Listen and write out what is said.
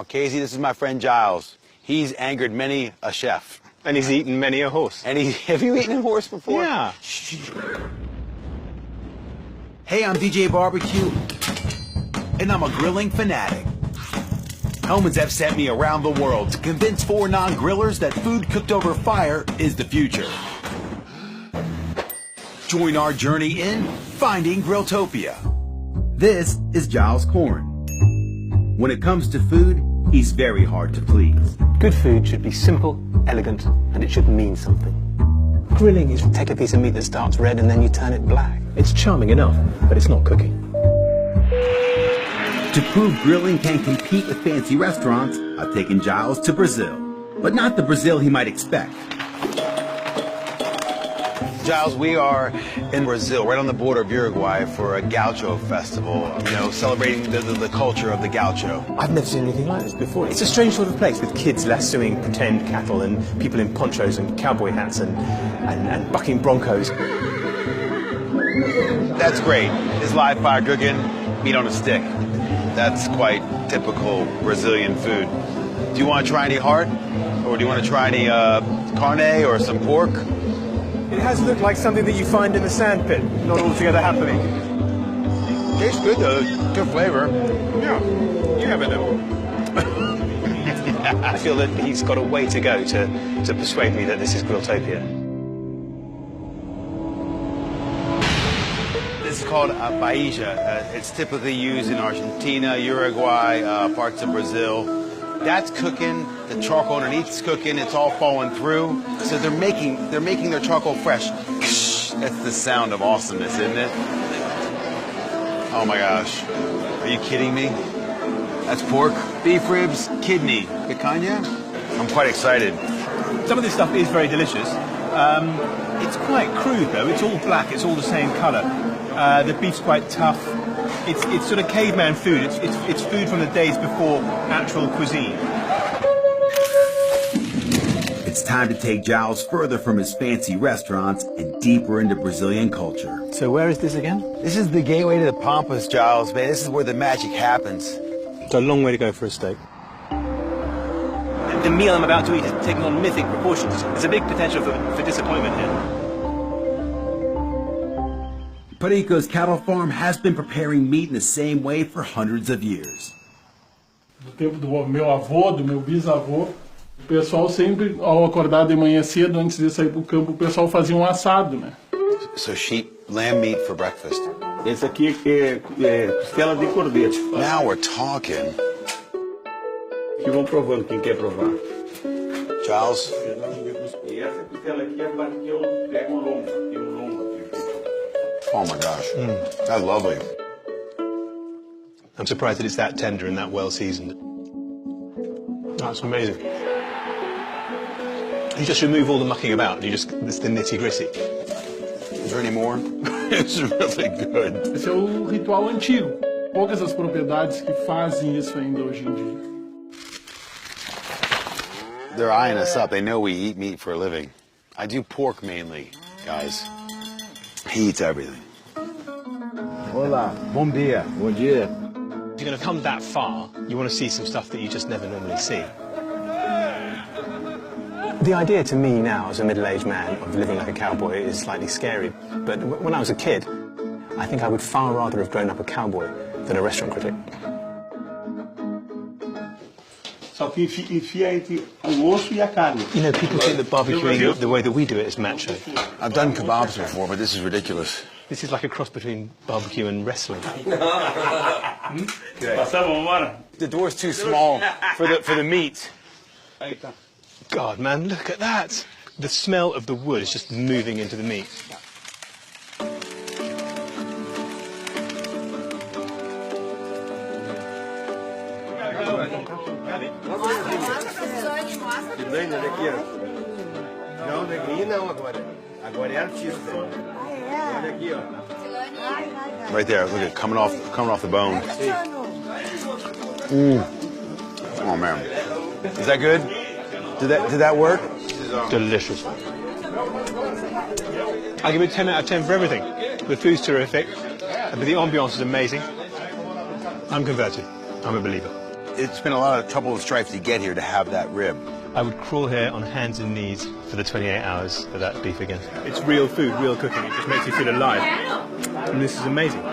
Casey, this is my friend Giles. He's angered many a chef. And he's eaten many a horse. And have you eaten a horse before? Yeah. Hey, I'm DJ Barbecue, and I'm a grilling fanatic. Hellmans have sent me around the world to convince 4 non-grillers that food cooked over fire is the future. Join our journey in finding Grilltopia. This is Giles Corn. When it comes to food, he's very hard to please. Good food should be simple, elegant, and it should mean something. Grilling is take a piece of meat that starts red and then you turn it black. It's charming enough, but it's not cooking. To prove grilling can compete with fancy restaurants, I've taken Giles to Brazil. But not the Brazil he might expect. Giles, we are in Brazil, right on the border of Uruguay, for a Gaucho festival, celebrating the culture of the Gaucho. I've never seen anything like this before. It's a strange sort of place with kids lassoing pretend cattle and people in ponchos and cowboy hats and bucking broncos. That's great. It's live fire cooking, meat on a stick. That's quite typical Brazilian food. Do you want to try any heart? Or do you want to try any carne or some pork? It has looked like something that you find in the sandpit, not altogether happening. Tastes good though, good flavor. Yeah, you have it though. I feel that he's got a way to go to persuade me that this is Grilltopia. This is called paella. It's typically used in Argentina, Uruguay, parts of Brazil. That's cooking. The charcoal underneath's cooking. It's all falling through. So they're making their charcoal fresh. That's the sound of awesomeness, isn't it? Oh my gosh. Are you kidding me? That's pork, beef ribs, kidney, picanha. I'm quite excited. Some of this stuff is very delicious. It's quite crude though. It's all black. It's all the same colour. The beef's quite tough. It's sort of caveman food. It's food from the days before actual cuisine. It's time to take Giles further from his fancy restaurants and deeper into Brazilian culture. So where is this again? This is the gateway to the Pampas, Giles, man. This is where the magic happens. It's a long way to go for a steak. The meal I'm about to eat is taking on mythic proportions. There's a big potential for disappointment here. Perico's cattle farm has been preparing meat in the same way for hundreds of years. Do tempo do meu avô, do meu bisavô, o pessoal sempre, ao acordar de manhã cedo, antes de sair para o campo, o pessoal fazia assado, né? So lamb meat for breakfast. Esse aqui é costela de cordeiro. Now we're talking. Que vão provando, quem quer provar. Giles? E essa costela aqui é a parte que eu pego o lombo. Tem um lombo aqui. Oh my gosh, that's lovely. I'm surprised that it's that tender and that well seasoned. That's amazing. You just remove all the mucking about, it's the nitty gritty. Is there any more? It's really good. Esse é o ritual antigo. Poucas as propriedades que fazem isso ainda hoje em dia. They're eyeing us up. They know we eat meat for a living. I do pork mainly, guys. He eats everything. Olá, bom dia. Bom dia. If you're going to come that far, you want to see some stuff that you just never normally see. The idea to me now, as a middle-aged man, of living like a cowboy is slightly scary. But when I was a kid, I think I would far rather have grown up a cowboy than a restaurant critic. Só que enfia entre o osso e a carne. You know, people think that barbecuing the way that we do it is macho. I've done kebabs before, but this is ridiculous. This is like a cross between barbecue and wrestling. Passamos, embora? The door's too small for the meat. Aí tá. God, man, look at that. The smell of the wood is just moving into the meat. Não, negrinho não agora. Agora é artista. Olha aqui, ó. Right there, look at it, coming off the bone. Oh man, is that good? Did that work? Delicious. I give it 10 out of 10 for everything. The food's terrific, but the ambiance is amazing. I'm converted. I'm a believer. It's been a lot of trouble and strife to get here to have that rib. I would crawl here on hands and knees for the 28 hours for that beef again. It's real food, real cooking. It just makes you feel alive. And this is amazing.